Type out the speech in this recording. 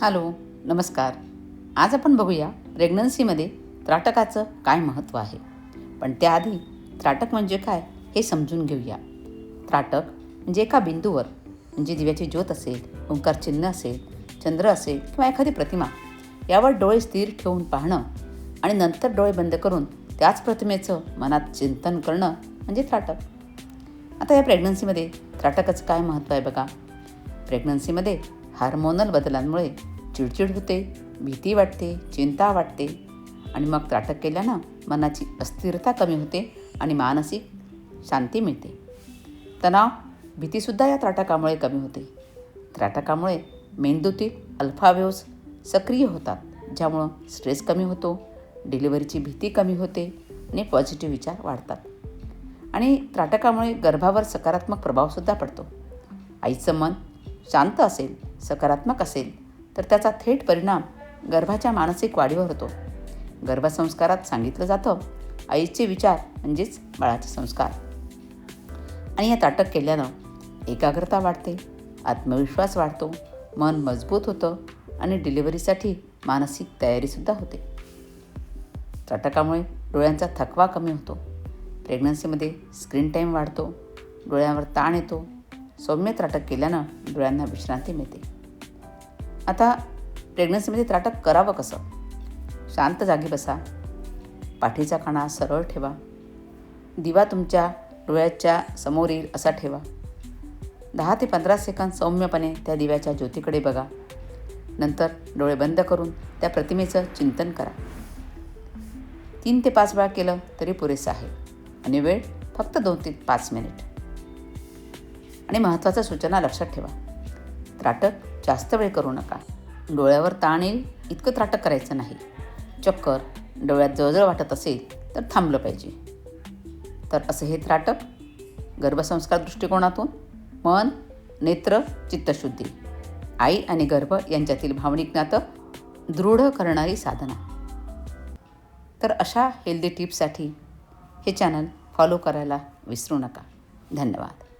Hello, नमस्कार. आज आपण बघूया प्रेग्नन्सीमध्ये त्राटकाचं काय महत्त्व आहे. पण त्याआधी त्राटक म्हणजे काय हे समजून घेऊया. त्राटक म्हणजे एका बिंदूवर, म्हणजे दिव्याची ज्योत असेल, ओंकार चिन्ह असेल, चंद्र असेल किंवा एखादी प्रतिमा, यावर डोळे स्थिर ठेवून पाहणं आणि नंतर डोळे बंद करून त्याच प्रतिमेचं मनात चिंतन करणं म्हणजे त्राटक. आता या प्रेग्नन्सीमध्ये त्राटकाचं काय महत्त्व आहे बघा. प्रेग्नन्सीमध्ये हार्मोनल बदलांमुळे चिडचिड होते, भीती वाटते, चिंता वाटते आणि मग त्राटक केल्यानं मनाची अस्थिरता कमी होते आणि मानसिक शांती मिळते. तणाव, भीतीसुद्धा या त्राटकामुळे कमी होते. त्राटकामुळे मेंदूतील अल्फा वेव्हज सक्रिय होतात, ज्यामुळं स्ट्रेस कमी होतो, डिलिव्हरीची भीती कमी होते आणि पॉझिटिव्ह विचार वाढतात. आणि त्राटकामुळे गर्भावर सकारात्मक प्रभावसुद्धा पडतो. आईचं मन शांत असेल, सकारात्मक असेल तर त्याचा थेट परिणाम गर्भाच्या मानसिक वाढीवर होतो. गर्भसंस्कारात सांगितलं जातं, आईचे विचार म्हणजेच बाळाचे संस्कार. आणि या त्राटक केल्यानं एकाग्रता वाढते, आत्मविश्वास वाढतो, मन मजबूत होतं आणि डिलिव्हरीसाठी मानसिक तयारीसुद्धा होते. त्राटकामुळे डोळ्यांचा थकवा कमी होतो. प्रेग्नन्सीमध्ये स्क्रीन टाईम वाढतो, डोळ्यांवर ताण येतो. सौम्य त्राटक केल्यानं डोळ्यांना विश्रांती मिळते. आता प्रेग्नन्सीमध्ये त्राटक करावं कसं? शांत जागी बसा, पाठीचा कणा सरळ ठेवा, दिवा तुमच्या डोळ्याच्या समोर येईल असा ठेवा. 10 ते 15 सेकंद सौम्यपणे त्या दिव्याच्या ज्योतीकडे बघा. नंतर डोळे बंद करून त्या प्रतिमेचं चिंतन करा. 3 ते 5 वेळा केलं तरी पुरेसं आहे आणि वेळ फक्त 2 ते 5 मिनिट. आणि महत्त्वाच्या सूचना लक्षात ठेवा. त्राटक जास्त वेळ करू नका. डोळ्यावर ताण येईल इतकं त्राटक करायचं नाही. चक्कर, डोळ्यात जळजळ वाटत असेल तर थांबलं पाहिजे. तर असं हे त्राटक गर्भसंस्कार दृष्टिकोनातून मन, नेत्र, चित्तशुद्धी, आई आणि गर्भ यांच्यातील भावनिक नातं दृढ करणारी साधना. तर अशा हेल्दी टिप्ससाठी हे चॅनल फॉलो करायला विसरू नका. धन्यवाद.